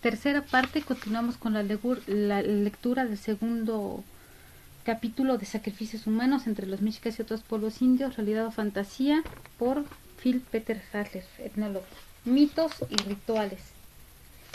tercera parte continuamos con la lectura del segundo capítulo de Sacrificios Humanos entre los Mexicas y otros pueblos indios, realidad o fantasía, por Phil Peter Hasler, etnólogo. Mitos y rituales.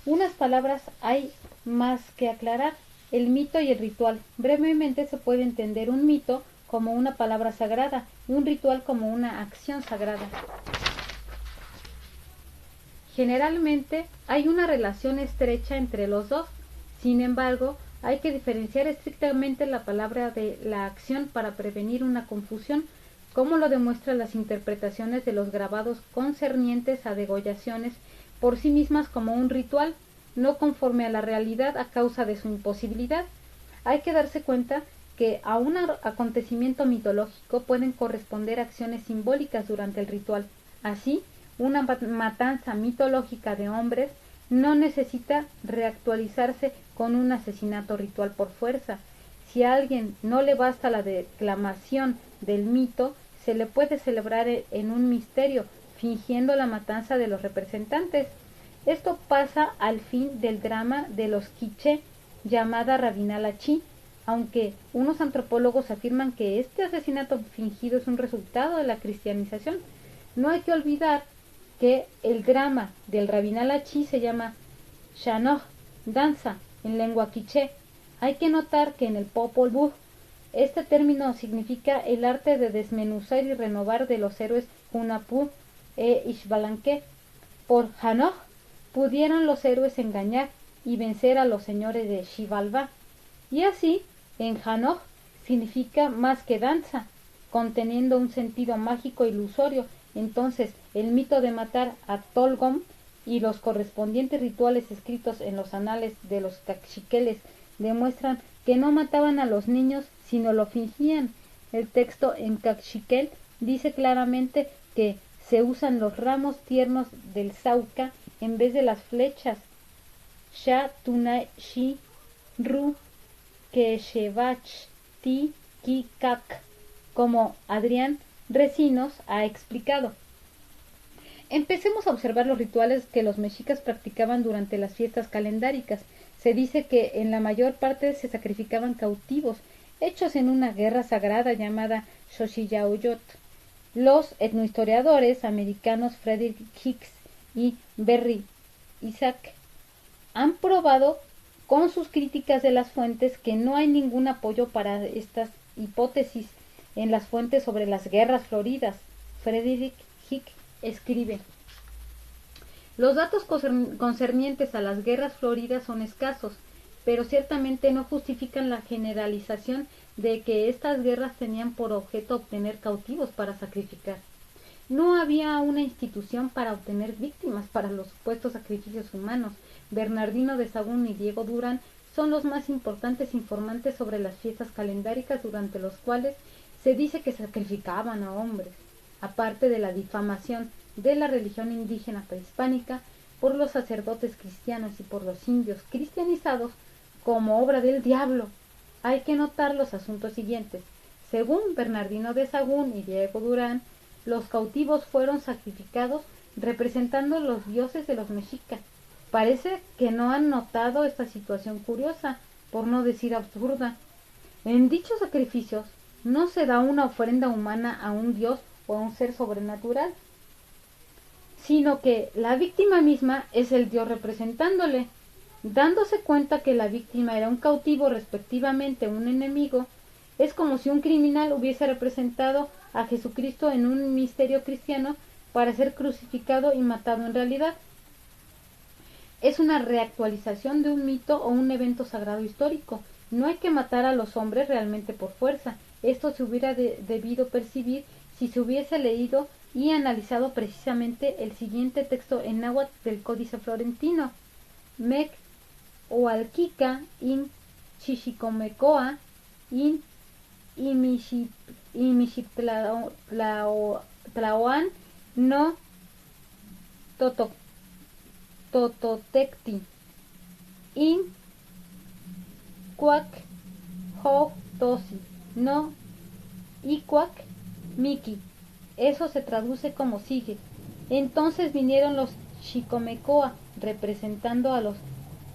Unas palabras hay más que aclarar. El mito y el ritual. Brevemente se puede entender un mito como una palabra sagrada y un ritual como una acción sagrada. Generalmente hay una relación estrecha entre los dos. Sin embargo, hay que diferenciar estrictamente la palabra de la acción para prevenir una confusión, como lo demuestran las interpretaciones de los grabados concernientes a degollaciones por sí mismas como un ritual, no conforme a la realidad a causa de su imposibilidad. Hay que darse cuenta que a un acontecimiento mitológico pueden corresponder acciones simbólicas durante el ritual. Así, una matanza mitológica de hombres no necesita reactualizarse con un asesinato ritual por fuerza. Si a alguien no le basta la declamación del mito, se le puede celebrar en un misterio, fingiendo la matanza de los representantes. Esto pasa al fin del drama de los quiché, llamada Rabinalachi, aunque unos antropólogos afirman que este asesinato fingido es un resultado de la cristianización. No hay que olvidar que el drama del Rabinalachi se llama Shanoh, danza, en lengua quiché. Hay que notar que en el Popol Vuh este término significa el arte de desmenuzar y renovar de los héroes Hunahpu e Ixbalanque. Por Hanoch pudieron los héroes engañar y vencer a los señores de Xibalbá. Y así, en Hanoch significa más que danza, conteniendo un sentido mágico ilusorio. Entonces, el mito de matar a Tolgom y los correspondientes rituales escritos en los anales de los caxiqueles demuestran que no mataban a los niños, sino lo fingían. El texto en caxiquel dice claramente que se usan los ramos tiernos del sauca en vez de las flechas. Sha tunai shi ru keshevach ti ki kak, como Adrián Recinos ha explicado. Empecemos a observar los rituales que los mexicas practicaban durante las fiestas calendáricas. Se dice que en la mayor parte se sacrificaban cautivos, hechos en una guerra sagrada llamada Xochiyaoyot. Los etnohistoriadores americanos Frederick Hicks y Berry Isaac han probado con sus críticas de las fuentes que no hay ningún apoyo para estas hipótesis en las fuentes sobre las guerras floridas. Frederick Hicks escribe: los datos concernientes a las guerras floridas son escasos, pero ciertamente no justifican la generalización de que estas guerras tenían por objeto obtener cautivos para sacrificar. No había una institución para obtener víctimas para los supuestos sacrificios humanos. Bernardino de Sahagún y Diego Durán son los más importantes informantes sobre las fiestas calendáricas durante los cuales se dice que sacrificaban a hombres, aparte de la difamación de la religión indígena prehispánica por los sacerdotes cristianos y por los indios cristianizados como obra del diablo. Hay que notar los asuntos siguientes. Según Bernardino de Sahagún y Diego Durán, los cautivos fueron sacrificados representando los dioses de los mexicas. Parece que no han notado esta situación curiosa, por no decir absurda. En dichos sacrificios no se da una ofrenda humana a un dios o a un ser sobrenatural, sino que la víctima misma es el dios representándole. Dándose cuenta que la víctima era un cautivo, respectivamente un enemigo, es como si un criminal hubiese representado a Jesucristo en un misterio cristiano para ser crucificado y matado en realidad. Es una reactualización de un mito o un evento sagrado histórico. No hay que matar a los hombres realmente por fuerza. Esto se hubiera debido percibir si se hubiese leído y analizado precisamente el siguiente texto en náhuatl del Códice Florentino: Mec Oalquica in Chichicomecoa in Imixitlaoan no Tototecti in Cuac Ho Tosi no Icuac Miki. Eso se traduce como sigue: entonces vinieron los Chicomecoa, representando a los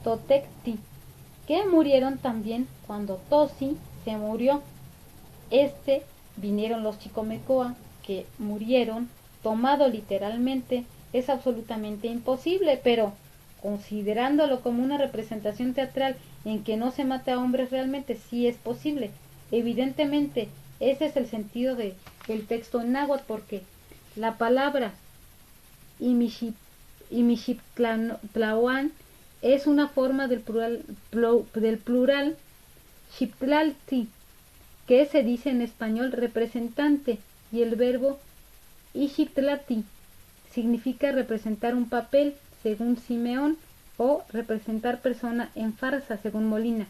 Totecti, que murieron también cuando Tosi se murió. Vinieron los Chicomecoa, que murieron. Tomado literalmente, es absolutamente imposible, pero considerándolo como una representación teatral en que no se mata a hombres realmente, sí es posible. Evidentemente, ese es el sentido del texto en náhuatl, porque la palabra Imixiptlahuan es una forma del plural Xiptlalti, que se dice en español representante, y el verbo Ixiptlati significa representar un papel, según Simeón, o representar persona en farsa, según Molina.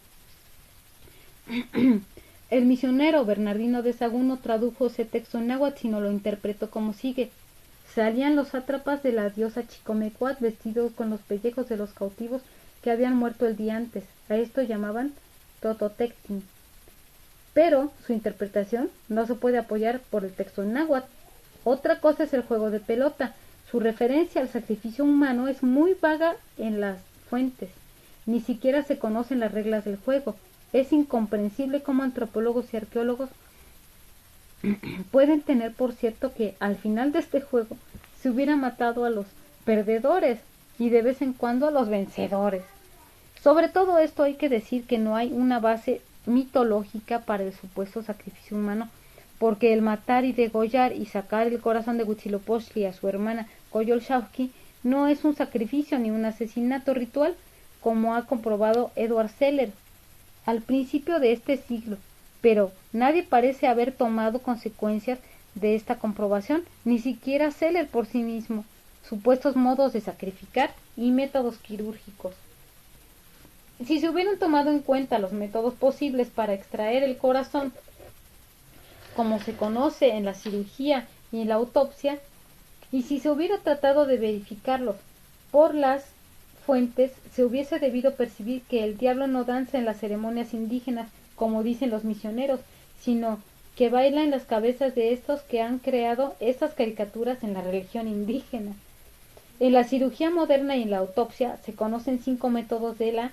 El misionero Bernardino de Sahagún no tradujo ese texto en náhuatl, sino lo interpretó como sigue: salían los sátrapas de la diosa Chicomecoatl vestidos con los pellejos de los cautivos que habían muerto el día antes. A esto llamaban Tototectin. Pero su interpretación no se puede apoyar por el texto en náhuatl. Otra cosa es el juego de pelota. Su referencia al sacrificio humano es muy vaga en las fuentes. Ni siquiera se conocen las reglas del juego. Es incomprensible cómo antropólogos y arqueólogos pueden tener por cierto que al final de este juego se hubiera matado a los perdedores y de vez en cuando a los vencedores. Sobre todo esto hay que decir que no hay una base mitológica para el supuesto sacrificio humano, porque el matar y degollar y sacar el corazón de Huitzilopochtli a su hermana Coyolxauhqui no es un sacrificio ni un asesinato ritual, como ha comprobado Edward Seller al principio de este siglo, pero nadie parece haber tomado consecuencias de esta comprobación, ni siquiera Seller por sí mismo, supuestos modos de sacrificar y métodos quirúrgicos. Si se hubieran tomado en cuenta los métodos posibles para extraer el corazón, como se conoce en la cirugía y en la autopsia, y si se hubiera tratado de verificarlos por las fuentes, se hubiese debido percibir que el diablo no danza en las ceremonias indígenas, como dicen los misioneros, sino que baila en las cabezas de estos que han creado estas caricaturas en la religión indígena. En la cirugía moderna y en la autopsia se conocen 5 métodos de la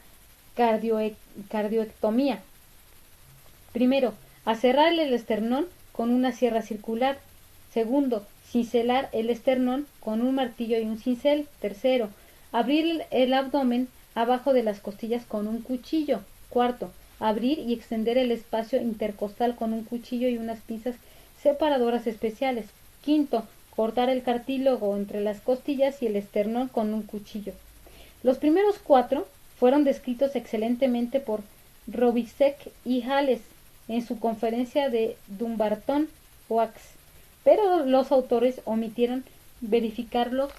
cardioectomía. Primero, aserrar el esternón con una sierra circular. Segundo, cincelar el esternón con un martillo y un cincel. Tercero, abrir el abdomen abajo de las costillas con un cuchillo. Cuarto, abrir y extender el espacio intercostal con un cuchillo y unas pinzas separadoras especiales. Quinto, cortar el cartílago entre las costillas y el esternón con un cuchillo. Los primeros 4 fueron descritos excelentemente por Robicsek y Hales en su conferencia de Dumbarton Oaks, pero los autores omitieron verificarlos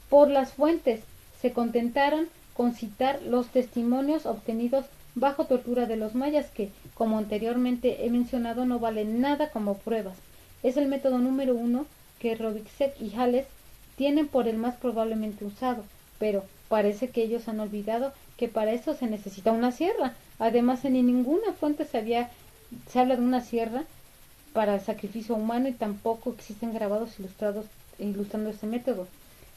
por las fuentes. Se contentaron con citar los testimonios obtenidos bajo tortura de los mayas, que, como anteriormente he mencionado, no valen nada como pruebas. Es el método número 1 que Robicsek y Hales tienen por el más probablemente usado, pero parece que ellos han olvidado que para eso se necesita una sierra. Además, en ninguna fuente se habla de una sierra para el sacrificio humano y tampoco existen grabados ilustrando este método.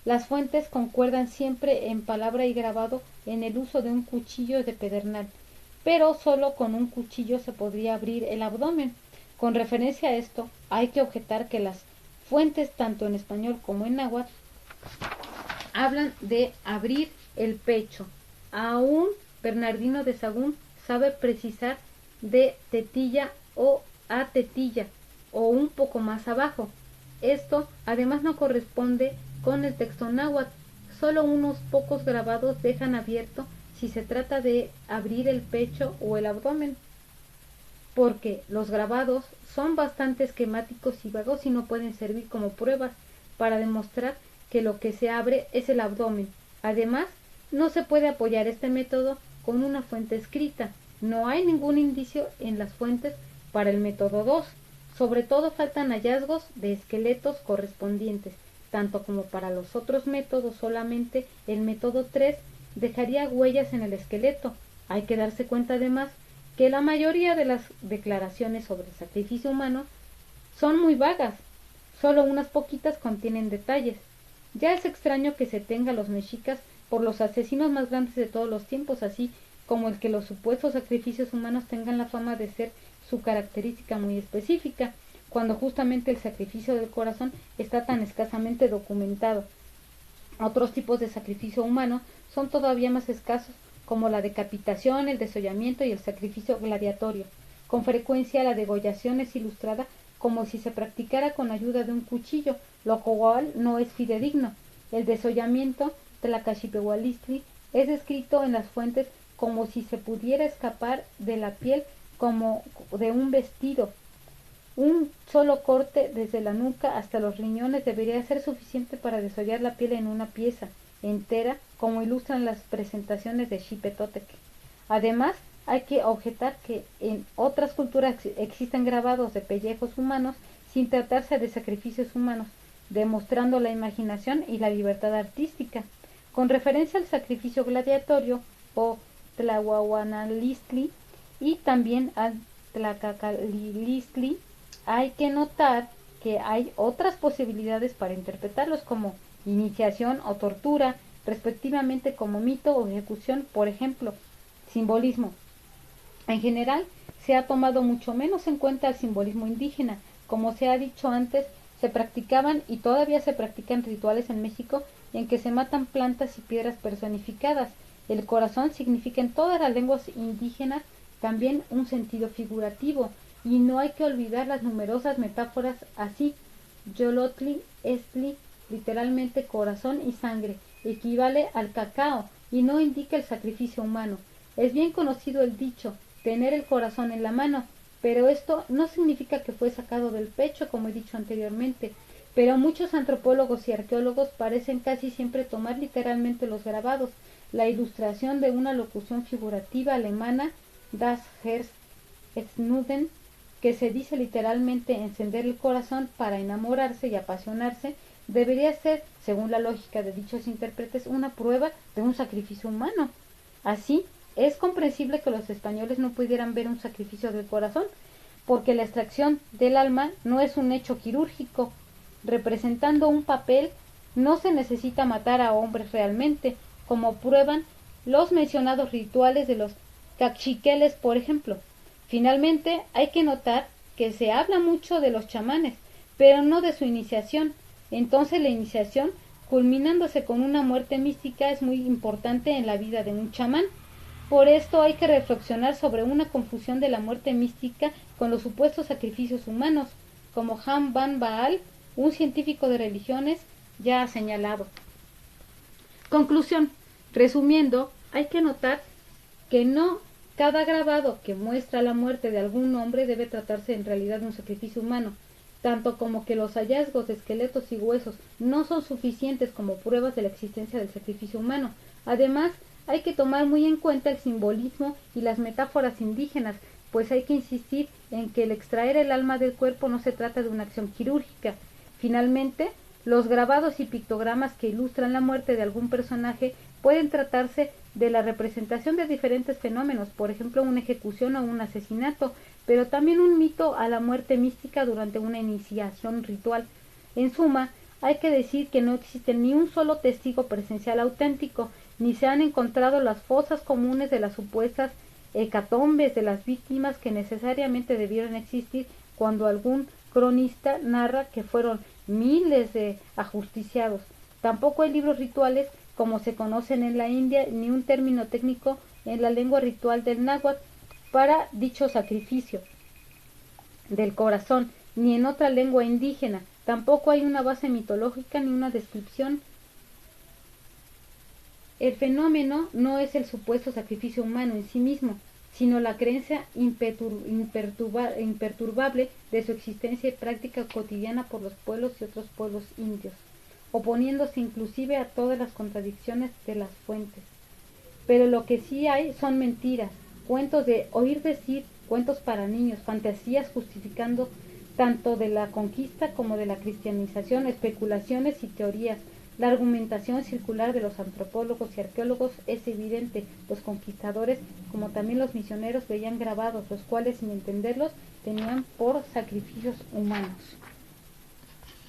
Las fuentes concuerdan siempre en palabra y grabado en el uso de un cuchillo de pedernal, pero solo con un cuchillo se podría abrir el abdomen. Con referencia a esto, hay que objetar que las fuentes, tanto en español como en náhuatl, hablan de abrir el pecho. Aún Bernardino de Sahagún sabe precisar de tetilla o a tetilla, o un poco más abajo. Esto además no corresponde con el texto náhuatl. Solo unos pocos grabados dejan abierto si se trata de abrir el pecho o el abdomen, porque los grabados son bastante esquemáticos y vagos y no pueden servir como pruebas para demostrar que lo que se abre es el abdomen. Además, no se puede apoyar este método con una fuente escrita. No hay ningún indicio en las fuentes para el método 2. Sobre todo faltan hallazgos de esqueletos correspondientes, tanto como para los otros métodos. Solamente el método 3 dejaría huellas en el esqueleto. Hay que darse cuenta además que la mayoría de las declaraciones sobre el sacrificio humano son muy vagas. Solo unas poquitas contienen detalles. Ya es extraño que se tenga a los mexicas por los asesinos más grandes de todos los tiempos, así como el que los supuestos sacrificios humanos tengan la fama de ser su característica muy específica, cuando justamente el sacrificio del corazón está tan escasamente documentado. Otros tipos de sacrificio humano son todavía más escasos, como la decapitación, el desollamiento y el sacrificio gladiatorio. Con frecuencia la degollación es ilustrada como si se practicara con ayuda de un cuchillo, lo cual no es fidedigno. El desollamiento, Tlacachipewalistli, es descrito en las fuentes como si se pudiera escapar de la piel como de un vestido. Un solo corte desde la nuca hasta los riñones debería ser suficiente para desollar la piel en una pieza entera, como ilustran las presentaciones de Xipetotec. Además, hay que objetar que en otras culturas existen grabados de pellejos humanos sin tratarse de sacrificios humanos, demostrando la imaginación y la libertad artística. Con referencia al sacrificio gladiatorio o Tlahuahuanalistli y también al Tlacacalilistli, hay que notar que hay otras posibilidades para interpretarlos como iniciación o tortura, respectivamente como mito o ejecución. Por ejemplo, simbolismo. En general, se ha tomado mucho menos en cuenta el simbolismo indígena. Como se ha dicho antes, se practicaban y todavía se practican rituales en México en que se matan plantas y piedras personificadas. El corazón significa en todas las lenguas indígenas también un sentido figurativo, y no hay que olvidar las numerosas metáforas así. Yolotli, Estli, literalmente corazón y sangre, equivale al cacao y no indica el sacrificio humano. Es bien conocido el dicho, tener el corazón en la mano, pero esto no significa que fue sacado del pecho, como he dicho anteriormente. Pero muchos antropólogos y arqueólogos parecen casi siempre tomar literalmente los grabados, la ilustración de una locución figurativa alemana, Das Herz Snuden, que se dice literalmente encender el corazón para enamorarse y apasionarse, debería ser, según la lógica de dichos intérpretes, una prueba de un sacrificio humano. Así, es comprensible que los españoles no pudieran ver un sacrificio del corazón, porque la extracción del alma no es un hecho quirúrgico. Representando un papel, no se necesita matar a hombres realmente, como prueban los mencionados rituales de los cachiqueles, por ejemplo. Finalmente, hay que notar que se habla mucho de los chamanes, pero no de su iniciación. Entonces la iniciación, culminándose con una muerte mística, es muy importante en la vida de un chamán. Por esto hay que reflexionar sobre una confusión de la muerte mística con los supuestos sacrificios humanos, como Han Van Baal, un científico de religiones, ya ha señalado. Conclusión. Resumiendo, hay que notar que no cada grabado que muestra la muerte de algún hombre debe tratarse en realidad de un sacrificio humano, tanto como que los hallazgos de esqueletos y huesos no son suficientes como pruebas de la existencia del sacrificio humano. Además, hay que tomar muy en cuenta el simbolismo y las metáforas indígenas, pues hay que insistir en que el extraer el alma del cuerpo no se trata de una acción quirúrgica. Finalmente, los grabados y pictogramas que ilustran la muerte de algún personaje pueden tratarse de la representación de diferentes fenómenos, por ejemplo una ejecución o un asesinato, pero también un mito a la muerte mística durante una iniciación ritual. En suma, hay que decir que no existe ni un solo testigo presencial auténtico, ni se han encontrado las fosas comunes de las supuestas hecatombes de las víctimas que necesariamente debieron existir cuando algún cronista narra que fueron miles de ajusticiados. Tampoco hay libros rituales como se conocen en la India, ni un término técnico en la lengua ritual del náhuatl para dicho sacrificio del corazón, ni en otra lengua indígena. Tampoco hay una base mitológica ni una descripción. El fenómeno no es el supuesto sacrificio humano en sí mismo, sino la creencia imperturbable de su existencia y práctica cotidiana por los pueblos y otros pueblos indios, oponiéndose inclusive a todas las contradicciones de las fuentes. Pero lo que sí hay son mentiras, cuentos de oír decir, cuentos para niños, fantasías justificando tanto de la conquista como de la cristianización, especulaciones y teorías. La argumentación circular de los antropólogos y arqueólogos es evidente. Los conquistadores, como también los misioneros, veían grabados, los cuales, sin entenderlos, tenían por sacrificios humanos.